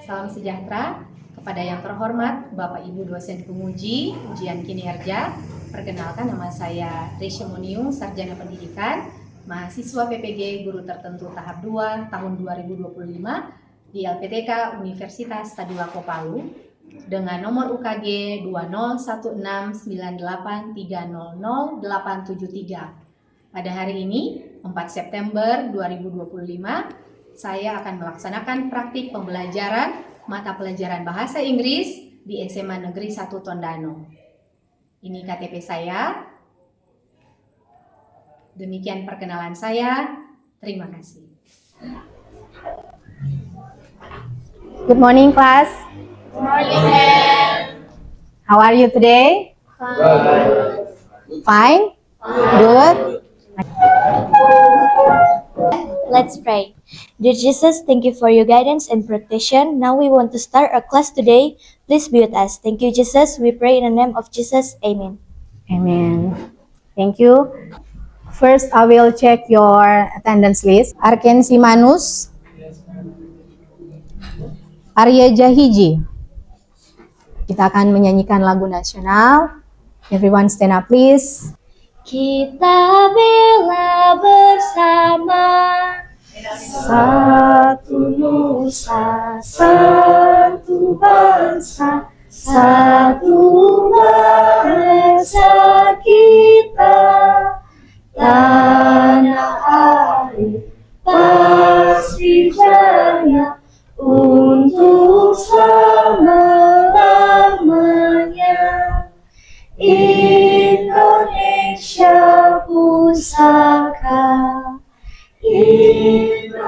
Salam sejahtera kepada yang terhormat Bapak Ibu dosen penguji ujian kinerja. Perkenalkan, nama saya Risha Moniung, Sarjana Pendidikan, mahasiswa PPG Guru Tertentu tahap 2 tahun 2025 di LPTK Universitas Tadulako Palu dengan nomor UKG 2016983000873. Pada hari ini, 4 September 2025, saya akan melaksanakan praktik pembelajaran mata pelajaran Bahasa Inggris di SMA Negeri 1 Tondano. Ini KTP saya. Demikian perkenalan saya. Terima kasih. Good morning, class. Good morning. How are you today? Fine? Good? Let's pray. Dear Jesus, thank you for your guidance and protection. Now we want to start our class today. Please be with us. Thank you, Jesus. We pray in the name of Jesus. Amen. Amen. Thank you. First, I will check your attendance list. Arken Simanus, Arya Jahiji. Kita akan menyanyikan lagu nasional. Everyone stand up, please. Kita bela bersama satu nusa, satu bangsa, satu bangsa kita, tanah air pasti jaya untuk selama-lamanya. Indonesia pusaka, Indonesia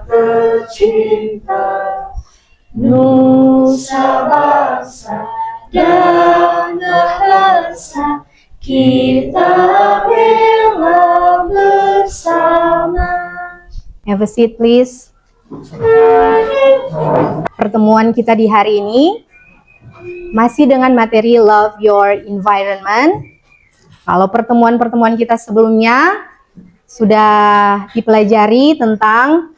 tercinta, nusa bangsa dan bahasa kita bela bersama. Have a seat, please. Pertemuan kita di hari ini masih dengan materi Love Your Environment. Kalau pertemuan-pertemuan kita sebelumnya sudah dipelajari tentang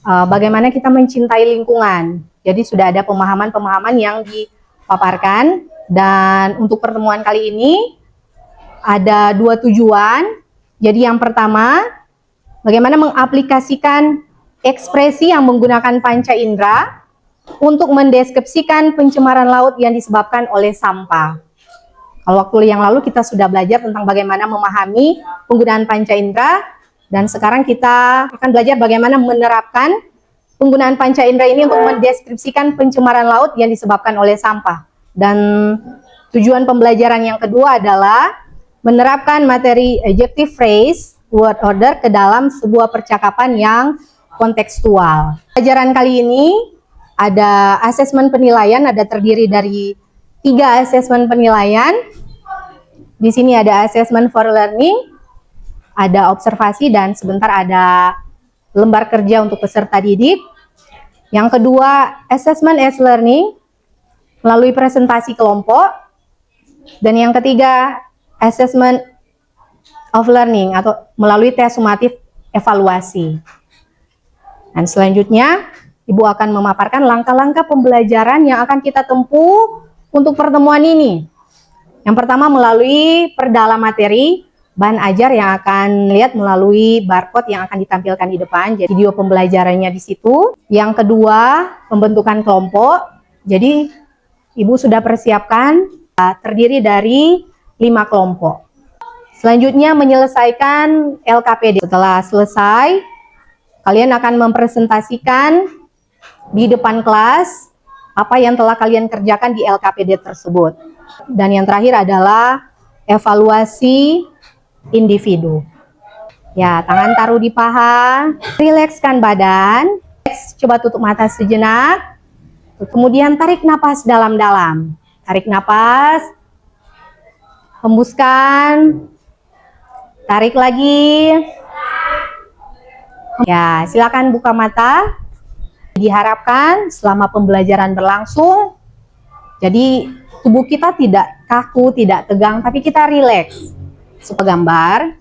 bagaimana kita mencintai lingkungan. Jadi sudah ada pemahaman-pemahaman yang dipaparkan. Dan untuk pertemuan kali ini ada 2 tujuan. Jadi yang pertama, bagaimana mengaplikasikan ekspresi yang menggunakan panca indera untuk mendeskripsikan pencemaran laut yang disebabkan oleh sampah. Kalau waktu yang lalu kita sudah belajar tentang bagaimana memahami penggunaan panca indera, dan sekarang kita akan belajar bagaimana menerapkan penggunaan panca indera ini untuk mendeskripsikan pencemaran laut yang disebabkan oleh sampah. Dan tujuan pembelajaran yang kedua adalah menerapkan materi adjective phrase, word order ke dalam sebuah percakapan yang kontekstual. Pelajaran kali ini ada asesmen penilaian, ada terdiri dari 3 asesmen penilaian. Di sini ada assessment for learning, ada observasi, dan sebentar ada lembar kerja untuk peserta didik. Yang kedua, assessment as learning melalui presentasi kelompok. Dan yang ketiga, assessment of learning atau melalui tes sumatif evaluasi. Dan selanjutnya, Ibu akan memaparkan langkah-langkah pembelajaran yang akan kita tempuh untuk pertemuan ini. Yang pertama, melalui perdalam materi, bahan ajar yang akan lihat melalui barcode yang akan ditampilkan di depan. Jadi video pembelajarannya di situ. Yang kedua, pembentukan kelompok. Jadi Ibu sudah persiapkan terdiri dari 5 kelompok. Selanjutnya, menyelesaikan LKPD. Setelah selesai, kalian akan mempresentasikan di depan kelas apa yang telah kalian kerjakan di LKPD tersebut. Dan yang terakhir adalah evaluasi individu. Ya, tangan taruh di paha, rilekskan badan, coba tutup mata sejenak, kemudian tarik napas dalam-dalam. Tarik napas, hembuskan, tarik lagi. Ya, silakan buka mata. Diharapkan selama pembelajaran berlangsung, jadi tubuh kita tidak kaku, tidak tegang, tapi kita rileks. Supaya gambar,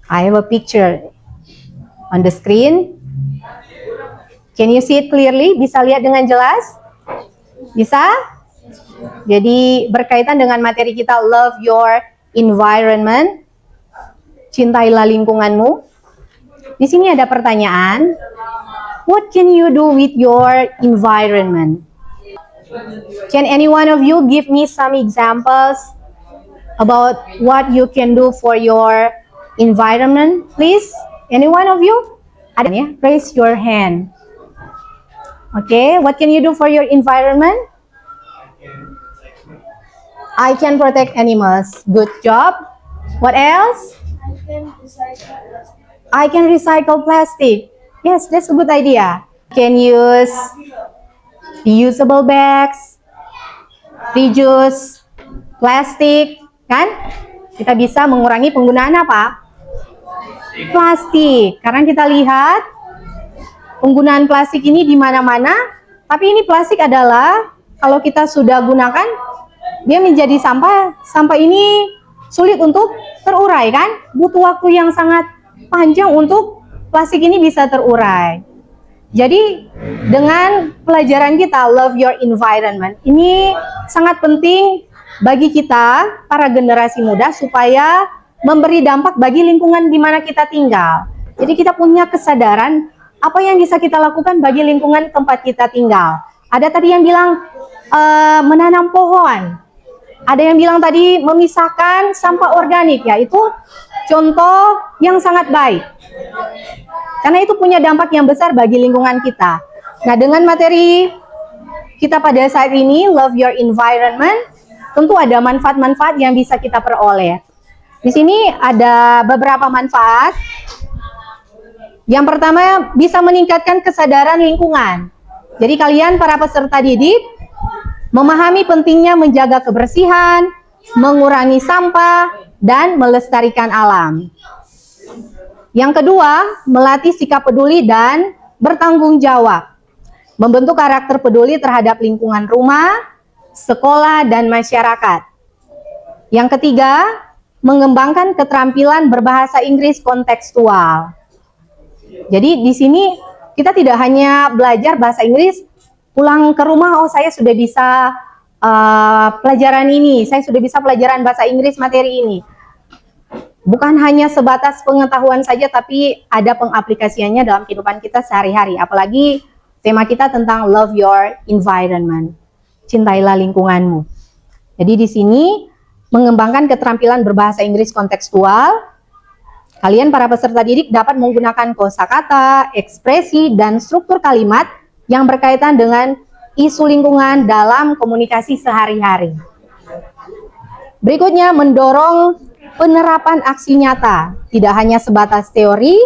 I have a picture on the screen. Can you see it clearly? Bisa lihat dengan jelas? Bisa? Jadi berkaitan dengan materi kita love your environment. Cintailah lingkunganmu. Di sini ada pertanyaan. What can you do with your environment? Can any one of you give me some examples about what you can do for your environment, please? Any one of you? Ada ya? Raise your hand. Okay, what can you do for your environment? I can protect animals. Good job. What else? I can recycle plastic. Yes, that's a good idea. Can use reusable bags, reduce plastic, kan? Kita bisa mengurangi penggunaan apa? Plastik. Karena kita lihat penggunaan plastik ini di mana-mana, tapi ini plastik adalah kalau kita sudah gunakan, dia menjadi sampah. Sampah ini sulit untuk terurai, kan? Butuh waktu yang sangat panjang untuk plastik ini bisa terurai. Jadi dengan pelajaran kita love your environment, ini sangat penting bagi kita para generasi muda supaya memberi dampak bagi lingkungan di mana kita tinggal. Jadi kita punya kesadaran apa yang bisa kita lakukan bagi lingkungan tempat kita tinggal. Ada tadi yang bilang menanam pohon. Ada yang bilang tadi memisahkan sampah organik, ya itu contoh yang sangat baik. Karena itu punya dampak yang besar bagi lingkungan kita. Nah, dengan materi kita pada saat ini, love your environment, tentu ada manfaat-manfaat yang bisa kita peroleh. Di sini ada beberapa manfaat. Yang pertama, bisa meningkatkan kesadaran lingkungan. Jadi kalian para peserta didik memahami pentingnya menjaga kebersihan, mengurangi sampah, dan melestarikan alam. Yang kedua, melatih sikap peduli dan bertanggung jawab. Membentuk karakter peduli terhadap lingkungan rumah, sekolah, dan masyarakat. Yang ketiga, mengembangkan keterampilan berbahasa Inggris kontekstual. Jadi di sini kita tidak hanya belajar bahasa Inggris, pulang ke rumah, oh saya sudah bisa pelajaran ini, saya sudah bisa pelajaran bahasa Inggris materi ini. Bukan hanya sebatas pengetahuan saja, tapi ada pengaplikasiannya dalam kehidupan kita sehari-hari. Apalagi tema kita tentang love your environment, cintailah lingkunganmu. Jadi di sini mengembangkan keterampilan berbahasa Inggris kontekstual. Kalian para peserta didik dapat menggunakan kosakata, ekspresi, dan struktur kalimat yang berkaitan dengan isu lingkungan dalam komunikasi sehari-hari. Berikutnya, mendorong penerapan aksi nyata, tidak hanya sebatas teori.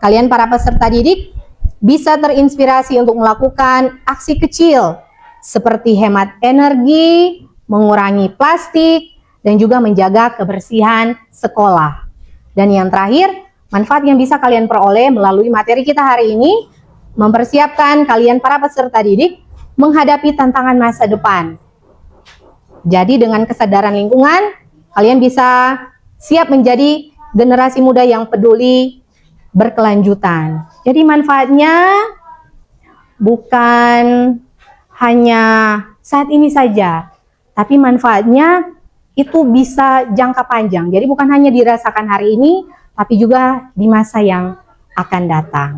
Kalian para peserta didik bisa terinspirasi untuk melakukan aksi kecil seperti hemat energi, mengurangi plastik, dan juga menjaga kebersihan sekolah. Dan yang terakhir, manfaat yang bisa kalian peroleh melalui materi kita hari ini, mempersiapkan kalian para peserta didik menghadapi tantangan masa depan. Jadi dengan kesadaran lingkungan, kalian bisa siap menjadi generasi muda yang peduli berkelanjutan. Jadi manfaatnya bukan hanya saat ini saja, tapi manfaatnya itu bisa jangka panjang. Jadi bukan hanya dirasakan hari ini, tapi juga di masa yang akan datang.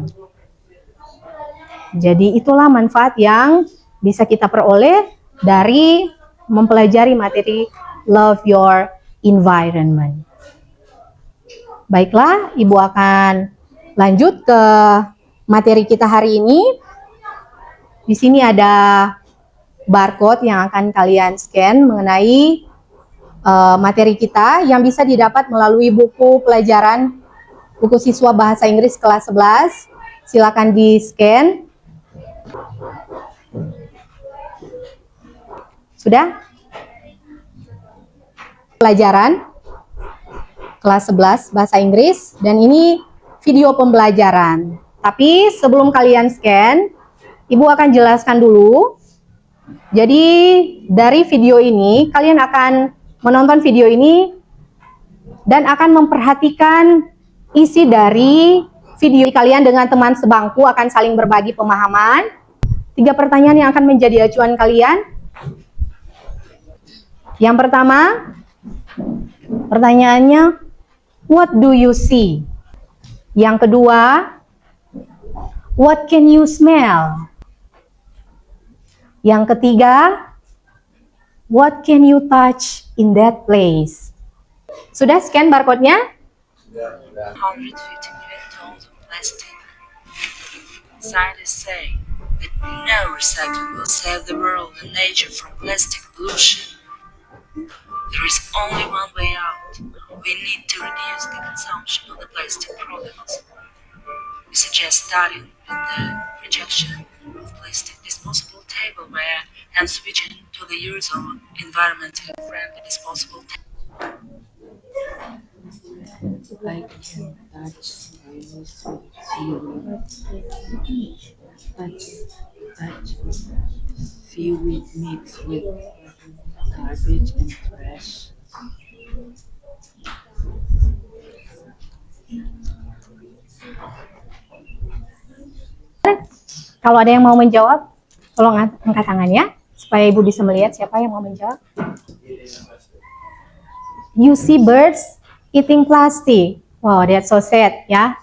Jadi itulah manfaat yang bisa kita peroleh dari mempelajari materi love your environment. Baiklah, Ibu akan lanjut ke materi kita hari ini. Di sini ada barcode yang akan kalian scan mengenai materi kita yang bisa didapat melalui buku pelajaran, buku siswa bahasa Inggris kelas 11. Silakan di-scan. Sudah? Pelajaran kelas 11 bahasa Inggris, dan ini video pembelajaran. Tapi sebelum kalian scan, Ibu akan jelaskan dulu. Jadi dari video ini kalian akan menonton video ini dan akan memperhatikan isi dari video kalian dengan teman sebangku akan saling berbagi pemahaman. 3 pertanyaan yang akan menjadi acuan kalian. Yang pertama, pertanyaannya, what do you see? Yang kedua, what can you smell? Yang ketiga, what can you touch in that place? Sudah scan barcode-nya? 150 million tons of plastic. Scientists say that no recycling will save the world and nature from plastic pollution. There is only one way out. We need to reduce the consumption of the plastic products. We suggest starting with the rejection of plastic disposable tableware and switching to the use of environmentally friendly disposable I can touch tiny sweet seaweed. Touch seaweed mixed with garbage and trash. Kalau ada yang mau menjawab, tolong angkat tangan ya, supaya Ibu bisa melihat siapa yang mau menjawab. You see birds eating plastic. Wow, that's so sad, ya.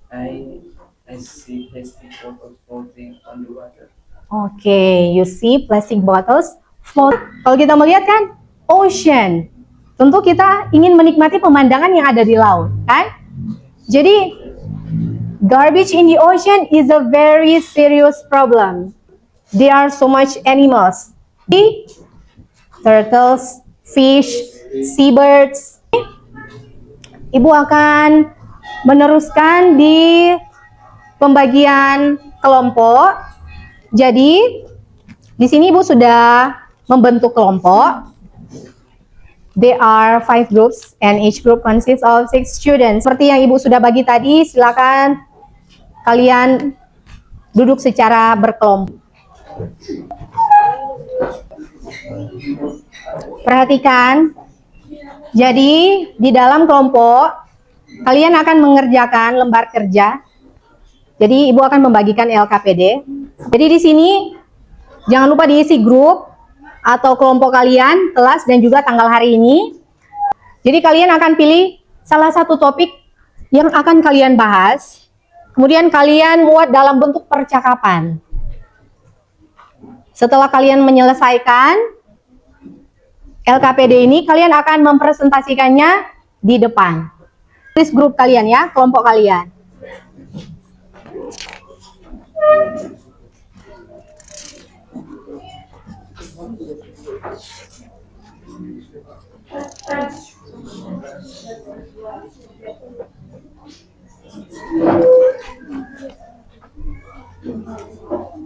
I see plastic bottles floating on the water. Oke, you see plastic bottles float. Kalau kita melihat kan, ocean. Tentu kita ingin menikmati pemandangan yang ada di laut, kan? Jadi, garbage in the ocean is a very serious problem. There are so much animals. Turtles, fish, seabirds. Ibu akan meneruskan di pembagian kelompok. Jadi, di sini Ibu sudah membentuk kelompok. There are 5 groups and each group consists of 6 students. Seperti yang Ibu sudah bagi tadi, silakan kalian duduk secara berkelompok. Perhatikan. Jadi, di dalam kelompok kalian akan mengerjakan lembar kerja. Jadi, Ibu akan membagikan LKPD. Jadi, di sini jangan lupa diisi grup atau kelompok kalian, kelas, dan juga tanggal hari ini. Jadi kalian akan pilih salah satu topik yang akan kalian bahas, kemudian kalian muat dalam bentuk percakapan. Setelah kalian menyelesaikan LKPD ini, kalian akan mempresentasikannya di depan. Tulis grup kalian ya, kelompok kalian.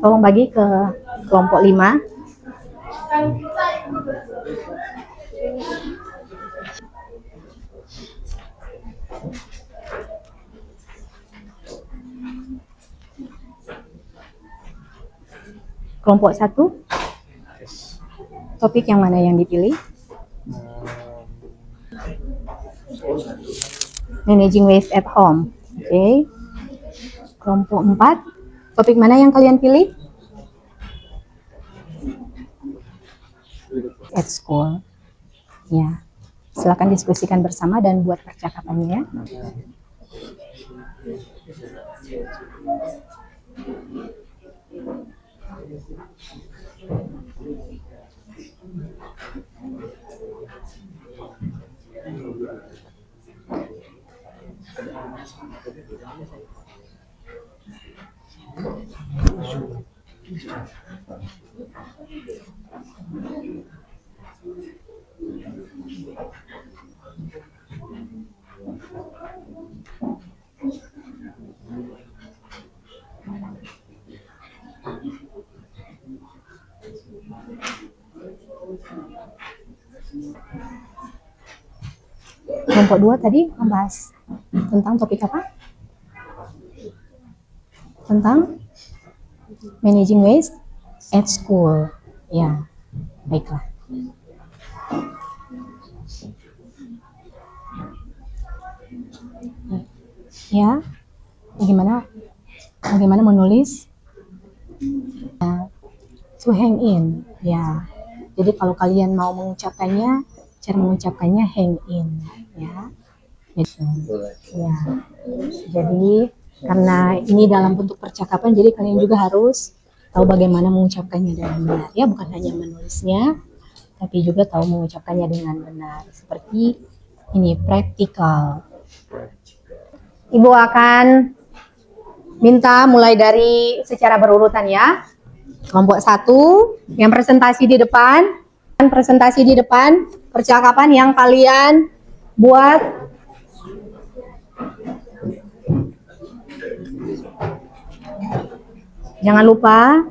Tolong bagi ke kelompok 5. Kelompok 1. Topik yang mana yang dipilih? Managing waste at home. Oke. Kelompok 4. Topik mana yang kalian pilih? At school. Ya. Silakan diskusikan bersama dan buat percakapannya ya. Kelompok 2 tadi membahas tentang topik apa? Tentang managing waste at school. Ya, baiklah. Ya, Bagaimana menulis? To hang in, ya. Jadi kalau kalian mau mengucapkannya, cara mengucapkannya hang in, ya. Ya. Jadi karena ini dalam bentuk percakapan, jadi kalian juga harus tahu bagaimana mengucapkannya dengan benar, ya. Bukan hanya menulisnya, tapi juga tahu mengucapkannya dengan benar. Seperti ini, praktikal. Ibu akan minta mulai dari secara berurutan, ya. Kelompok 1 yang presentasi di depan, percakapan yang kalian buat. Jangan lupa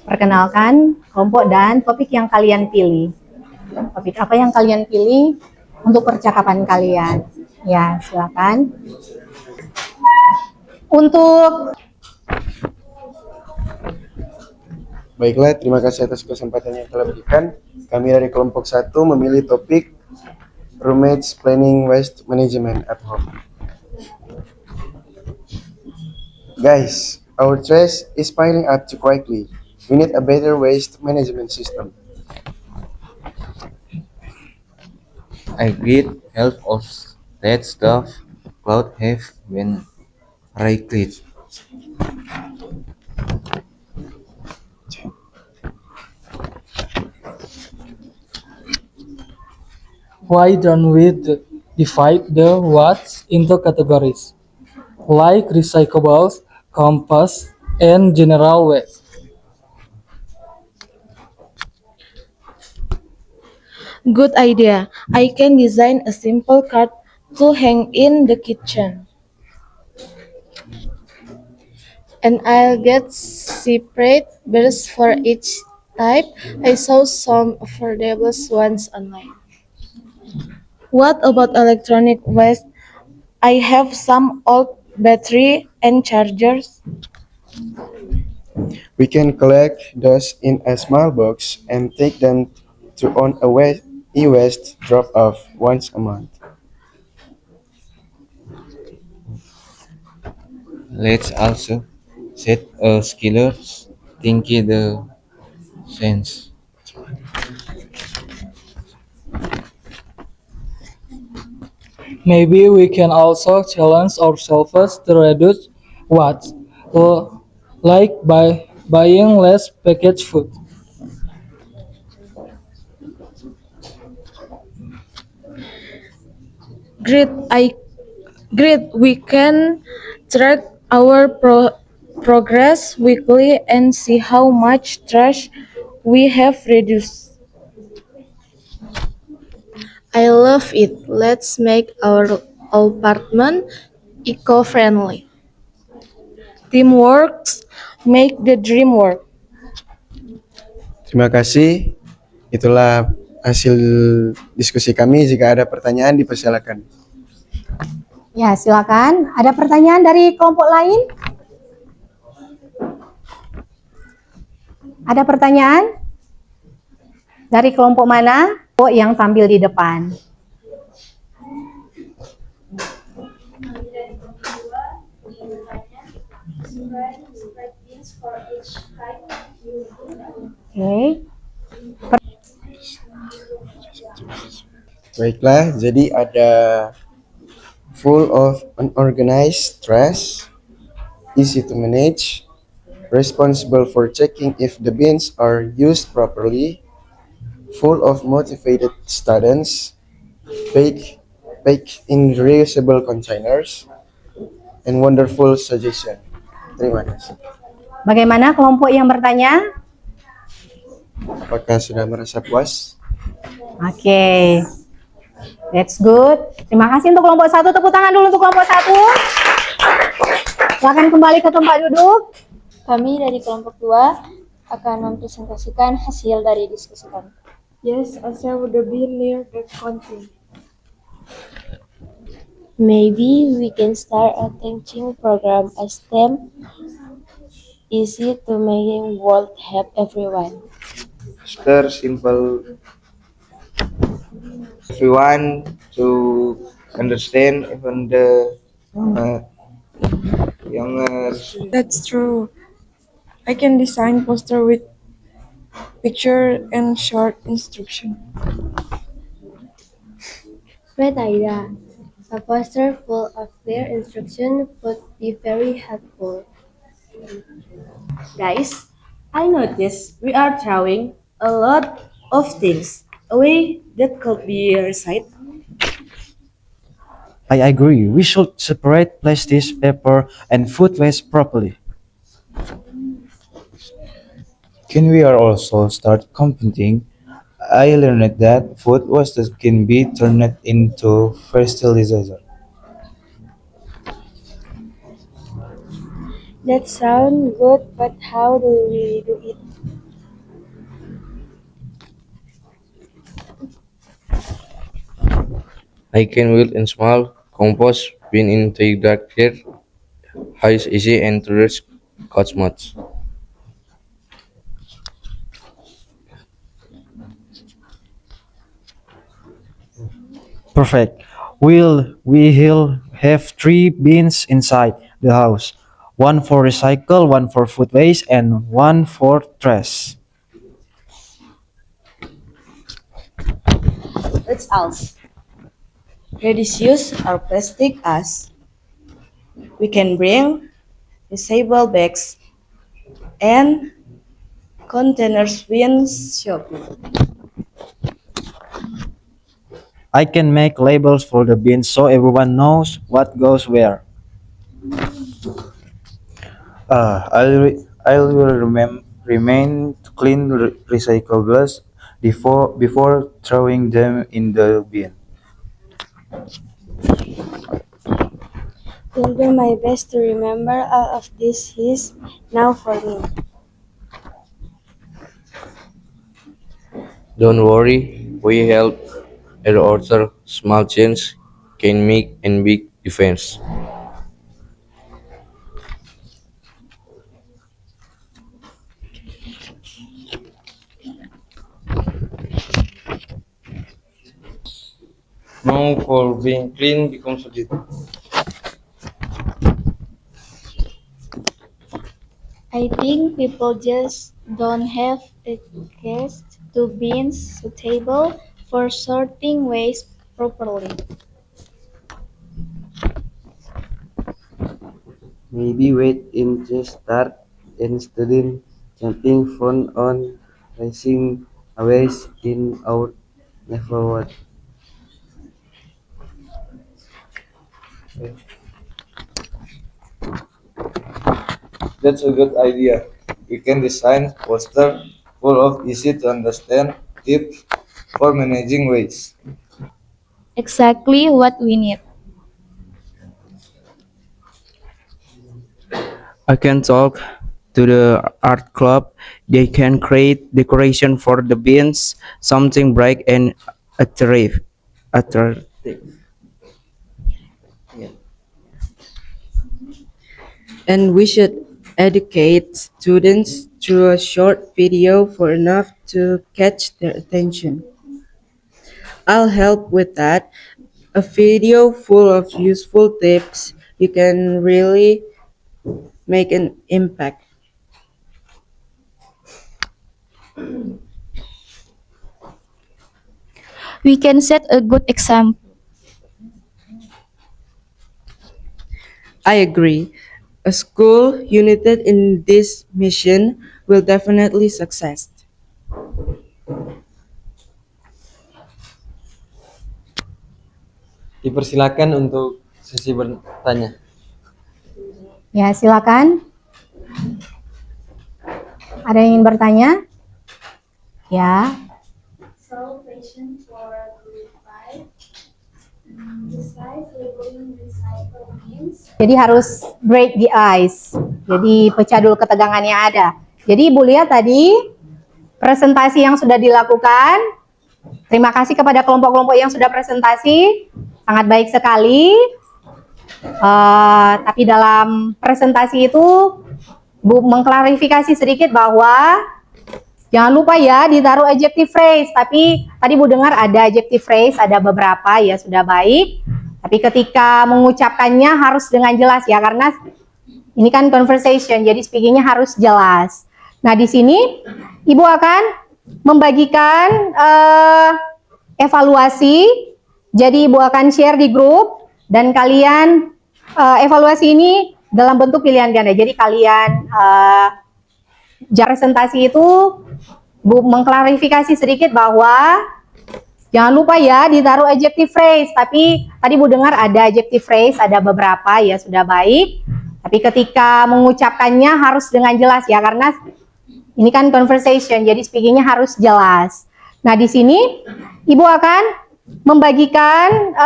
perkenalkan kelompok dan topik yang kalian pilih. Topik apa yang kalian pilih untuk percakapan kalian? Ya, silakan. Baiklah, terima kasih atas kesempatan yang telah berikan. Kami dari kelompok 1 memilih topik Roommates Planning Waste Management at Home. Guys, our trash is piling up too quickly. We need a better waste management system. I get help of that stuff cloud have when recycled. Why don't we divide the what's into categories, like recyclables, compost, and general waste? Good idea. I can design a simple card to hang in the kitchen. And I'll get separate bins for each type. I saw some affordable ones online. What about electronic waste? I have some old battery and chargers. We can collect those in a small box and take them to on a e-waste drop-off once a month. Let's also set a skillers thinking the sense. Maybe we can also challenge ourselves to reduce what's, like by buying less packaged food. Great, we can track our progress weekly and see how much trash we have reduced. I love it. Let's make our apartment eco-friendly. Teamwork make the dream work. Terima kasih. Itulah hasil diskusi kami. Jika ada pertanyaan, dipersilakan. Ya, silakan. Ada pertanyaan dari kelompok lain? Ada pertanyaan? Dari kelompok mana? Kelompok yang tampil di depan. Oke. Baiklah, jadi ada full of unorganized trash, easy to manage, responsible for checking if the bins are used properly, full of motivated students, packed in reusable containers, and wonderful suggestion. Terima kasih. Bagaimana kelompok yang bertanya? Apakah sudah merasa puas? Oke. That's good. Terima kasih untuk kelompok 1. Tepuk tangan dulu untuk kelompok 1. Silakan kembali ke tempat duduk. Kami dari kelompok 2 akan mempresentasikan hasil dari diskusi kami. Yes, Asia would be near the country. Maybe we can start a teaching program as STEM, easy to making world help everyone. Start simple. Everyone to understand even the younger. That's true. I can design poster with picture and short instruction. Great idea. A poster full of clear instruction would be very helpful. Guys, I noticed we are throwing a lot of things away that could be recycled. I agree. We should separate plastic, paper, and food waste properly. Can we are also start competing? I learned that food wastes can be turned into fertilizer. That sounds good, but how do we do it? I can build in small compost bin in the dark here. How is easy and to reach cost much. Perfect. We'll have 3 bins inside the house. One for recycle, one for food waste, and one for trash. Let's also reduce our plastic as we can bring reusable bags and containers when shopping. I can make labels for the bins so everyone knows what goes where. Remain to clean recyclables before throwing them in the bin. Will do my best to remember all of this is now for me. Don't worry, we help. Our author small change can make a big difference. Now for being clean becomes a I think people just don't have access to bins suitable for sorting waste properly. Maybe wait in just start instead jumping phone on racing aways in our neighborhood. That's a good idea. We can design poster full of easy to understand tips for managing waste. Exactly what we need. I can talk to the art club. They can create decoration for the bins, something bright and attractive. attractive. And we should educate students through a short video for enough to catch their attention. I'll help with that. A video full of useful tips you can really make an impact. We can set a good example. I agree. A school united in this mission will definitely success. Dipersilakan untuk sesi bertanya. Ya, silakan. Ada yang ingin bertanya? Ya. So, question for group 5. Besides labeling recycle bins, Jadi harus break the ice. Jadi pecah dulu ketegangannya ada. Jadi Ibu lihat tadi presentasi yang sudah dilakukan. Terima kasih kepada kelompok-kelompok yang sudah presentasi. Sangat baik sekali. Tapi dalam presentasi itu Bu mengklarifikasi sedikit bahwa jangan lupa ya ditaruh adjective phrase. Tapi tadi Bu dengar ada adjective phrase, ada beberapa ya sudah baik. Tapi Tapi ketika mengucapkannya harus dengan jelas ya, karena ini kan conversation, jadi speakingnya harus jelas. Nah, di sini Ibu akan membagikan evaluasi. Jadi Ibu akan share di grup dan kalian evaluasi ini dalam bentuk pilihan ganda. Jadi kalian presentasi itu Bu mengklarifikasi sedikit bahwa jangan lupa ya ditaruh adjective phrase. Tapi tadi Bu dengar ada adjective phrase, ada beberapa ya, sudah baik. Tapi ketika mengucapkannya harus dengan jelas ya, karena ini kan conversation, jadi speakingnya harus jelas. Nah, di sini Ibu akan membagikan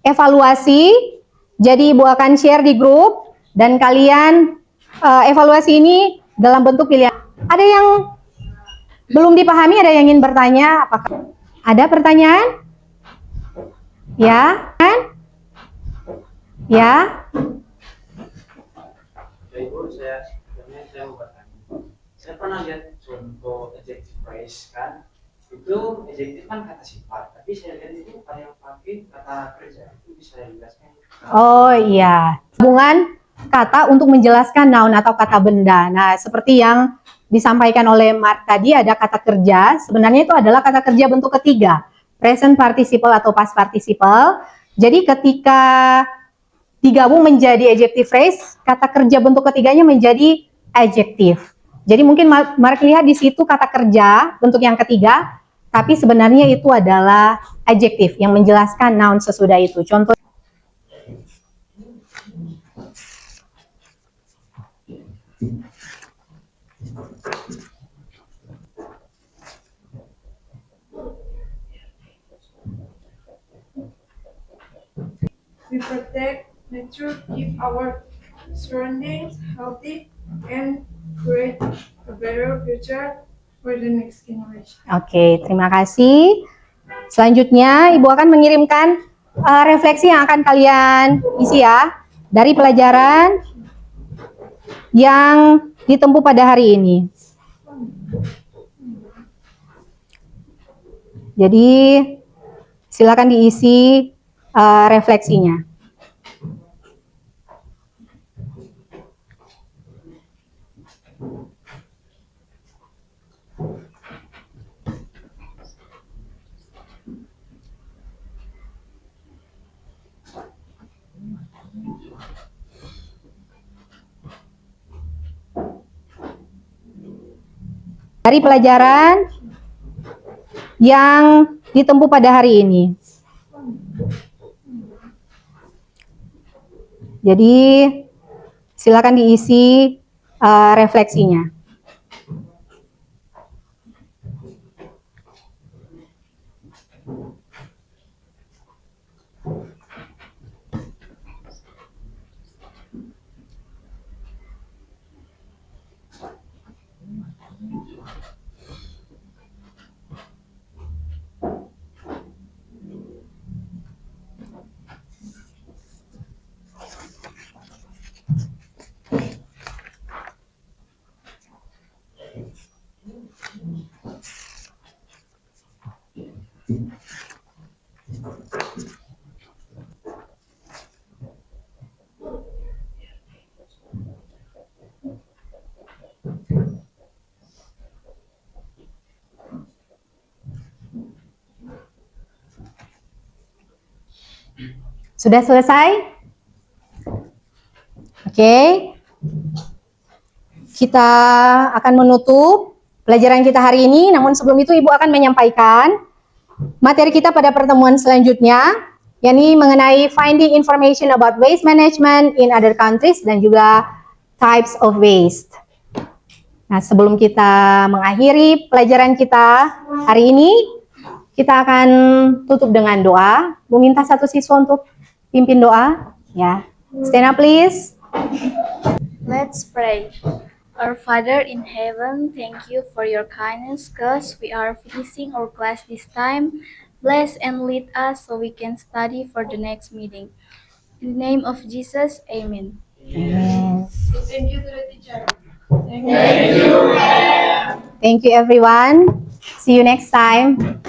evaluasi. Jadi Ibu akan share di grup dan kalian evaluasi ini dalam bentuk pilihan. Ada yang belum dipahami, ada yang ingin bertanya? Apakah ada pertanyaan? Ya, kan? Ya. Ibu, saya mau bertanya. Saya pernah lihat contoh adjective phrase kan, itu adjective kan kata sifat, tapi saya lihat itu yang pakai kata kerja, itu bisa dijelaskan? Oh iya, hubungan kata untuk menjelaskan noun atau kata benda. Nah, seperti yang disampaikan oleh Mark tadi, ada kata kerja. Sebenarnya itu adalah kata kerja bentuk ketiga, present participle atau past participle. Jadi ketika digabung menjadi adjective phrase, kata kerja bentuk ketiganya menjadi adjective. Jadi mungkin Mark lihat di situ kata kerja bentuk yang ketiga, tapi sebenarnya itu adalah adjective yang menjelaskan noun sesudah itu. Contoh. We protect nature, keep our surroundings healthy, and create a better future for the next generation. Oke, terima kasih. Selanjutnya, Ibu akan mengirimkan refleksi yang akan kalian isi ya, dari pelajaran yang ditempuh pada hari ini. Jadi, silakan diisi refleksinya. Dari pelajaran yang ditempuh pada hari ini. Jadi, silakan diisi refleksinya. Sudah selesai? Oke. Kita akan menutup pelajaran kita hari ini, namun sebelum itu Ibu akan menyampaikan materi kita pada pertemuan selanjutnya, yakni mengenai finding information about waste management in other countries dan juga types of waste. Nah, sebelum kita mengakhiri pelajaran kita hari ini, kita akan tutup dengan doa. Bu minta satu siswa untuk pimpin doa, ya. Stand up please. Let's pray. Our Father in heaven, thank you for your kindness, cause we are finishing our class this time. Bless and lead us so we can study for the next meeting. In the name of Jesus, amen. Amen. Thank you to the teacher. Thank you everyone. See you next time.